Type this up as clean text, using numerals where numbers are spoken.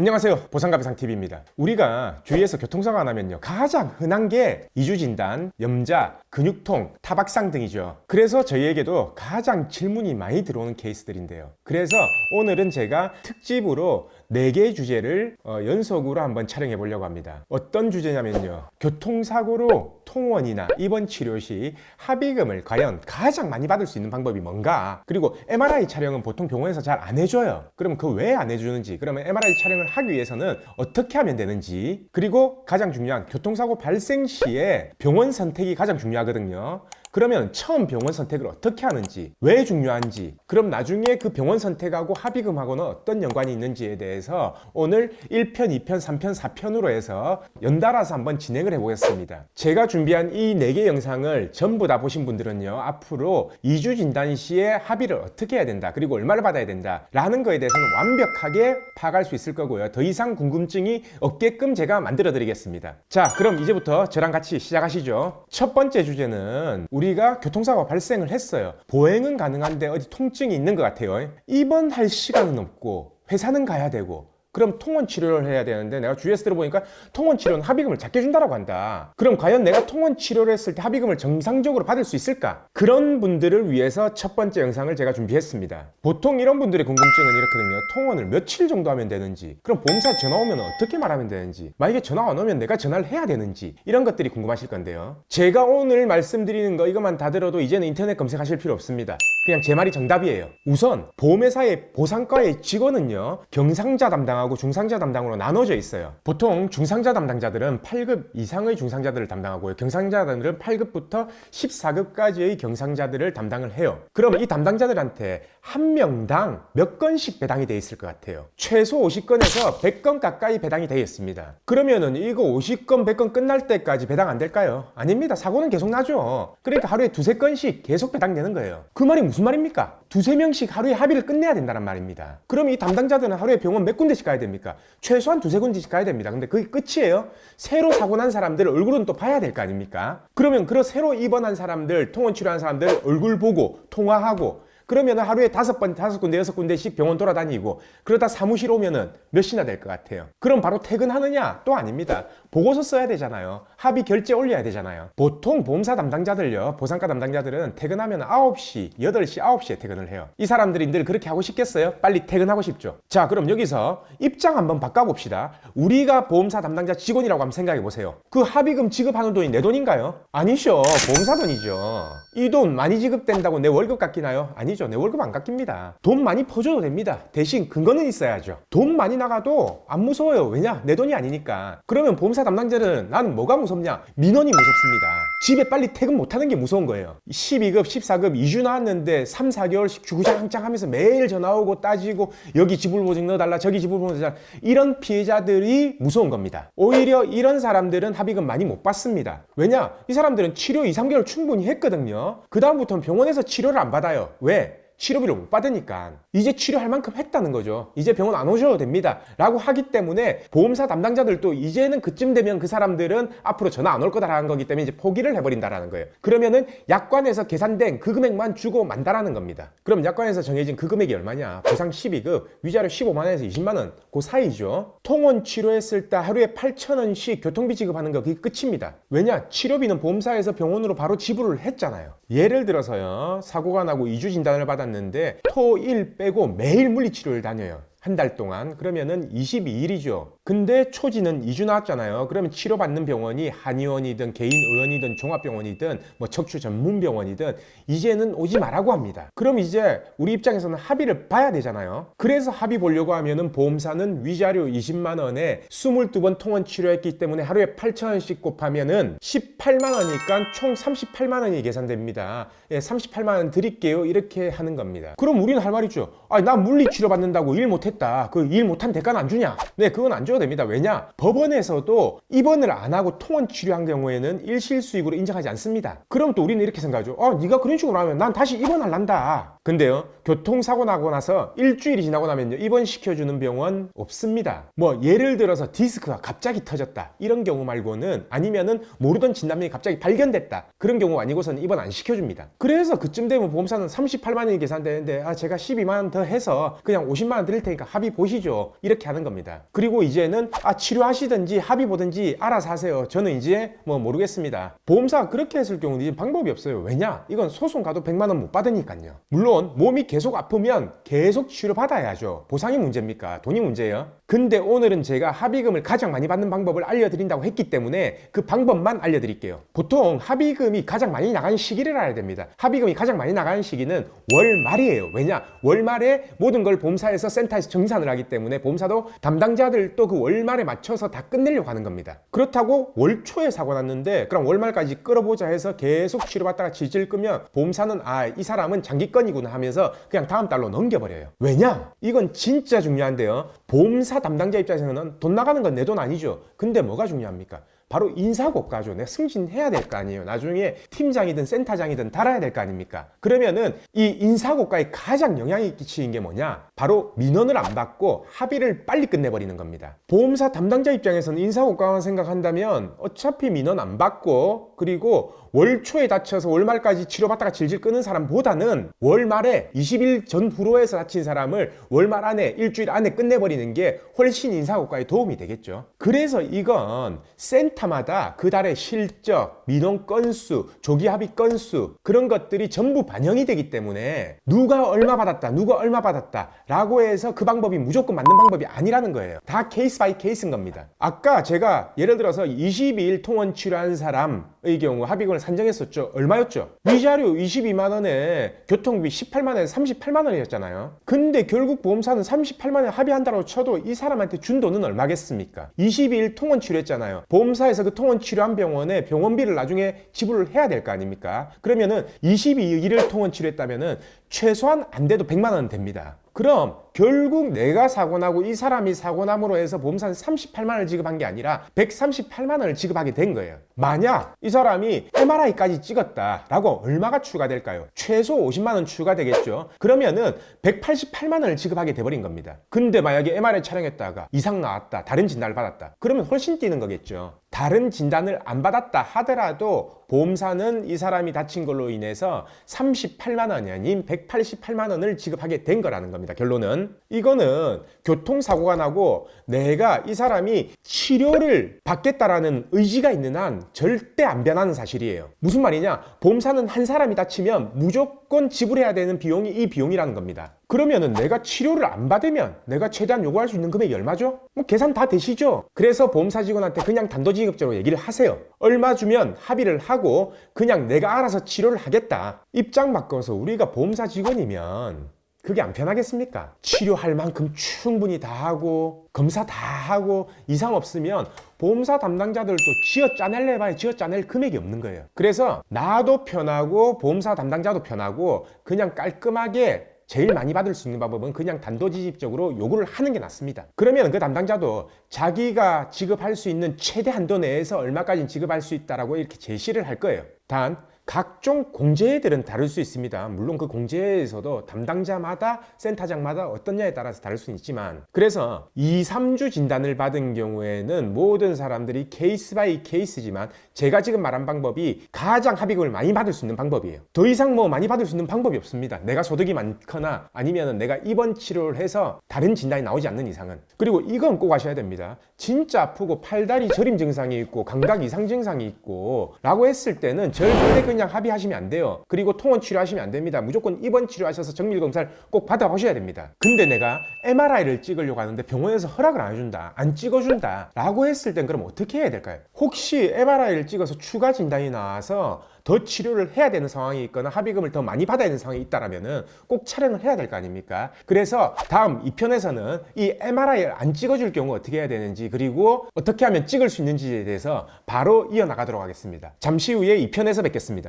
안녕하세요, 보상가비상TV입니다. 우리가 주위에서 교통사고가 나면요, 가장 흔한 게 이주진단, 염자, 근육통, 타박상 등이죠. 그래서 저희에게도 가장 질문이 많이 들어오는 케이스들인데요. 그래서 오늘은 제가 특집으로 4개의 주제를 연속으로 한번 촬영해 보려고 합니다. 어떤 주제냐면요, 교통사고로 통원이나 입원 치료 시 합의금을 과연 가장 많이 받을 수 있는 방법이 뭔가, 그리고 MRI 촬영은 보통 병원에서 잘 안 해줘요. 그러면 그 왜 안 해주는지, 그러면 MRI 촬영을 하기 위해서는 어떻게 하면 되는지, 그리고 가장 중요한 교통사고 발생 시에 병원 선택이 가장 중요하거든요. 그러면 처음 병원 선택을 어떻게 하는지, 왜 중요한지, 그럼 나중에 그 병원 선택하고 합의금하고는 어떤 연관이 있는지에 대해서 오늘 1편, 2편, 3편, 4편으로 해서 연달아서 한번 진행을 해보겠습니다. 제가 준비한 이 4개 영상을 전부 다 보신 분들은요, 앞으로 이주 진단 시에 합의를 어떻게 해야 된다, 그리고 얼마를 받아야 된다 라는 거에 대해서는 완벽하게 파악할 수 있을 거고요. 더 이상 궁금증이 없게끔 제가 만들어 드리겠습니다. 자, 그럼 이제부터 저랑 같이 시작하시죠. 첫 번째 주제는 우리가 교통사고가 발생을 했어요. 보행은 가능한데 어디 통증이 있는 것 같아요. 입원할 시간은 없고 회사는 가야 되고, 그럼 통원 치료를 해야 되는데 내가 주위에서 들어보니까 통원 치료는 합의금을 작게 준다고 한다. 그럼 과연 내가 통원 치료를 했을 때 합의금을 정상적으로 받을 수 있을까? 그런 분들을 위해서 첫 번째 영상을 제가 준비했습니다. 보통 이런 분들의 궁금증은 이렇거든요. 통원을 며칠 정도 하면 되는지, 그럼 보험사 전화 오면 어떻게 말하면 되는지, 만약에 전화 안 오면 내가 전화를 해야 되는지, 이런 것들이 궁금하실 건데요. 제가 오늘 말씀드리는 거 이것만 다 들어도 이제는 인터넷 검색하실 필요 없습니다. 그냥 제 말이 정답이에요. 우선 보험회사의 보상과의 직원은요, 경상자 담당하고 중상자 담당으로 나눠져 있어요. 보통 중상자 담당자들은 8급 이상의 중상자들을 담당하고요, 경상자들은 8급부터 14급까지의 경상자들을 담당을 해요. 그럼 이 담당자들한테 한 명당 몇 건씩 배당이 돼 있을 것 같아요? 최소 50건에서 100건 가까이 배당이 되어 있습니다. 그러면은 이거 50건, 100건 끝날 때까지 배당 안 될까요? 아닙니다. 사고는 계속 나죠. 그러니까 하루에 2-3건씩 계속 배당되는 거예요. 그 말이 무슨 말입니까? 2-3명씩 하루에 합의를 끝내야 된다는 말입니다. 그럼 이 담당자들은 하루에 병원 몇 군데씩 가야 됩니까? 최소한 2-3군데씩 가야 됩니다. 근데 그게 끝이에요? 새로 사고 난 사람들 얼굴은 또 봐야 될 거 아닙니까? 그러면 그 새로 입원한 사람들, 통원 치료한 사람들 얼굴 보고 통화하고, 그러면 하루에 5번, 5군데, 6군데씩 병원 돌아다니고, 그러다 사무실 오면은 몇 시나 될 것 같아요? 그럼 바로 퇴근하느냐? 또 아닙니다. 보고서 써야 되잖아요. 합의 결제 올려야 되잖아요. 보통 보험사 담당자들요, 보상과 담당자들은 퇴근하면 9시, 8시, 9시에 퇴근을 해요. 이 사람들이 늘 그렇게 하고 싶겠어요? 빨리 퇴근하고 싶죠. 자, 그럼 여기서 입장 한번 바꿔봅시다. 우리가 보험사 담당자 직원이라고 한번 생각해 보세요. 그 합의금 지급하는 돈이 내 돈인가요? 아니죠. 보험사 돈이죠. 이 돈 많이 지급된다고 내 월급 깎이나요? 아니죠. 내 월급 안 깎입니다. 돈 많이 퍼줘도 됩니다. 대신 근거는 있어야죠. 돈 많이 나가도 안 무서워요. 왜냐? 내 돈이 아니니까. 그러면 보험사 담당자는 나는 뭐가 무섭냐? 민원이 무섭습니다. 집에 빨리 퇴근 못하는 게 무서운 거예요. 12급, 14급 2주 나왔는데 3-4개월씩 주구장창 하면서 매일 전화 오고 따지고, 여기 지불보증 넣어달라, 저기 지불보증 넣어달라, 이런 피해자들이 무서운 겁니다. 오히려 이런 사람들은 합의금 많이 못 받습니다. 왜냐? 이 사람들은 치료 2-3개월 충분히 했거든요. 그 다음부터는 병원에서 치료를 안 받아요. 왜? 치료비를 못 받으니까. 이제 치료할 만큼 했다는 거죠. 이제 병원 안 오셔도 됩니다 라고 하기 때문에 보험사 담당자들도 이제는 그쯤 되면 그 사람들은 앞으로 전화 안 올 거다라는 거기 때문에 이제 포기를 해버린다라는 거예요. 그러면은 약관에서 계산된 그 금액만 주고 만다라는 겁니다. 그럼 약관에서 정해진 그 금액이 얼마냐? 보상 12급, 위자료 15만 원에서 20만 원, 그 사이죠. 통원 치료했을 때 하루에 8,000원씩 교통비 지급하는 거, 그게 끝입니다. 왜냐? 치료비는 보험사에서 병원으로 바로 지불을 했잖아요. 예를 들어서요, 사고가 나고 2주 진단을 받았는데 토, 일 빼고 매일 물리치료를 다녀요. 한 달 동안. 그러면은 22일이죠. 근데 초지는 2주 나왔잖아요. 그러면 치료받는 병원이 한의원이든 개인의원이든 종합병원이든 뭐 척추 전문병원이든 이제는 오지 말라고 합니다. 그럼 이제 우리 입장에서는 합의를 봐야 되잖아요. 그래서 합의 보려고 하면은 보험사는 위자료 20만 원에 22번 통원 치료했기 때문에 하루에 8,000원씩 곱하면은 18만 원이니까 총 38만 원이 계산됩니다. 예, 38만 원 드릴게요. 이렇게 하는 겁니다. 그럼 우리는 할 말 있죠. 나 물리치료 받는다고 일 못했다. 그 일 못한 대가는 안 주냐? 네, 그건 안 줘도 됩니다. 왜냐? 법원에서도 입원을 안 하고 통원 치료한 경우에는 일실수익으로 인정하지 않습니다. 그럼 또 우리는 이렇게 생각하죠. 네가 그런 식으로 하면 난 다시 입원할란다. 근데요, 교통사고 나고 나서 일주일이 지나고 나면요, 입원시켜주는 병원 없습니다. 뭐 예를 들어서 디스크가 갑자기 터졌다 이런 경우 말고는, 아니면은 모르던 진단명이 갑자기 발견됐다 그런 경우 아니고서는 입원 안 시켜줍니다. 그래서 그쯤 되면 보험사는 38만 원이 계산되는데 제가 12만 원 더 해서 그냥 50만 원 드릴 테니까 합의 보시죠 이렇게 하는 겁니다. 그리고 이제는 치료하시든지 합의 보든지 알아서 하세요. 저는 이제 뭐 모르겠습니다. 보험사가 그렇게 했을 경우는 이제 방법이 없어요. 왜냐? 이건 소송 가도 100만 원 못 받으니까요. 물론 몸이 계속 아프면 계속 치료받아야죠. 보상이 문제입니까? 돈이 문제예요. 근데 오늘은 제가 합의금을 가장 많이 받는 방법을 알려드린다고 했기 때문에 그 방법만 알려드릴게요. 보통 합의금이 가장 많이 나가는 시기를 알아야 됩니다. 합의금이 가장 많이 나가는 시기는 월 말이에요. 왜냐? 월 말에 모든 걸 보험사에서 센터에서 정산을 하기 때문에 보험사도 담당자들도 그 월 말에 맞춰서 다 끝내려고 하는 겁니다. 그렇다고 월 초에 사고 났는데 그럼 월 말까지 끌어보자 해서 계속 치료받다가 질질 끄면 보험사는 이 사람은 장기권이구나 하면서 그냥 다음 달로 넘겨버려요. 왜냐? 이건 진짜 중요한데요. 보험사 담당자 입장에서는 돈 나가는 건 내 돈 아니죠. 근데 뭐가 중요합니까? 바로 인사고가죠. 내가 승진해야 될 거 아니에요. 나중에 팀장이든 센터장이든 달아야 될 거 아닙니까? 그러면은 이 인사고가에 가장 영향이 끼치는 게 뭐냐? 바로 민원을 안 받고 합의를 빨리 끝내버리는 겁니다. 보험사 담당자 입장에서는 인사고가만 생각한다면 어차피 민원 안 받고 그리고 월 초에 다쳐서 월 말까지 치료받다가 질질 끄는 사람보다는 월 말에 20일 전후로 해서 다친 사람을 월 말 안에 일주일 안에 끝내버리는 게 훨씬 인사고가에 도움이 되겠죠. 그래서 이건 센터마다 그 달의 실적, 민원 건수, 조기 합의 건수 그런 것들이 전부 반영이 되기 때문에 누가 얼마 받았다, 누가 얼마 받았다 라고 해서 그 방법이 무조건 맞는 방법이 아니라는 거예요. 다 케이스 바이 케이스인 겁니다. 아까 제가 예를 들어서 22일 통원 치료한 사람의 경우 합의금을 산정했었죠. 얼마였죠? 위자료 22만 원에 교통비 18만 원에 38만 원이었잖아요. 근데 결국 보험사는 38만 원에 합의한다고 쳐도 이 사람한테 준 돈은 얼마겠습니까? 22일 통원 치료했잖아요. 보험사에서 그 통원 치료한 병원에 병원비를 나중에 지불을 해야 될 거 아닙니까? 그러면은 22일 통원 치료했다면은 최소한 안 돼도 100만 원 됩니다. 그럼 결국 내가 사고 나고 이 사람이 사고 남으로 해서 보험사는 38만 원을 지급한 게 아니라 138만 원을 지급하게 된 거예요. 만약 이 사람이 MRI까지 찍었다라고 얼마가 추가될까요? 최소 50만 원 추가되겠죠. 그러면은 188만 원을 지급하게 돼버린 겁니다. 근데 만약에 MRI 촬영했다가 이상 나왔다, 다른 진단을 받았다. 그러면 훨씬 뛰는 거겠죠. 다른 진단을 안 받았다 하더라도 보험사는 이 사람이 다친 걸로 인해서 38만 원이 아닌 188만 원을 지급하게 된 거라는 겁니다. 결론은 이거는 교통사고가 나고 내가 이 사람이 치료를 받겠다라는 의지가 있는 한 절대 안 변하는 사실이에요. 무슨 말이냐? 보험사는 한 사람이 다치면 무조건 지불해야 되는 비용이 이 비용이라는 겁니다. 그러면은 내가 치료를 안 받으면 내가 최대한 요구할 수 있는 금액이 얼마죠? 뭐 계산 다 되시죠? 그래서 보험사 직원한테 그냥 단도직입적으로 얘기를 하세요. 얼마 주면 합의를 하고 그냥 내가 알아서 치료를 하겠다. 입장 바꿔서 우리가 보험사 직원이면 그게 안 편하겠습니까? 치료할 만큼 충분히 다 하고 검사 다 하고 이상 없으면 보험사 담당자들도 쥐어짜낼래 봐야 쥐어짜낼 금액이 없는 거예요. 그래서 나도 편하고 보험사 담당자도 편하고 그냥 깔끔하게 제일 많이 받을 수 있는 방법은 그냥 단도직입적으로 요구를 하는 게 낫습니다. 그러면 그 담당자도 자기가 지급할 수 있는 최대 한도 내에서 얼마까지 지급할 수 있다라고 이렇게 제시를 할 거예요. 단 각종 공제들은 다를 수 있습니다. 물론 그 공제에서도 담당자마다 센터장마다 어떠냐에 따라서 다를 수는 있지만, 그래서 2, 3주 진단을 받은 경우에는 모든 사람들이 케이스 바이 케이스지만 제가 지금 말한 방법이 가장 합의금을 많이 받을 수 있는 방법이에요. 더 이상 뭐 많이 받을 수 있는 방법이 없습니다. 내가 소득이 많거나 아니면 내가 입원 치료를 해서 다른 진단이 나오지 않는 이상은. 그리고 이건 꼭 아셔야 됩니다. 진짜 아프고 팔다리 저림 증상이 있고 감각 이상 증상이 있고 라고 했을 때는 절대 그냥 합의하시면 안 돼요. 그리고 통원 치료하시면 안 됩니다. 무조건 입원 치료하셔서 정밀 검사를 꼭 받아보셔야 됩니다. 근데 내가 MRI를 찍으려고 하는데 병원에서 허락을 안 해준다, 안 찍어준다 라고 했을 땐 그럼 어떻게 해야 될까요? 혹시 MRI를 찍어서 추가 진단이 나와서 더 치료를 해야 되는 상황이 있거나 합의금을 더 많이 받아야 되는 상황이 있다라면은 꼭 촬영을 해야 될 거 아닙니까? 그래서 다음 2편에서는 이 MRI를 안 찍어줄 경우 어떻게 해야 되는지, 그리고 어떻게 하면 찍을 수 있는지에 대해서 바로 이어나가도록 하겠습니다. 잠시 후에 2편에서 뵙겠습니다.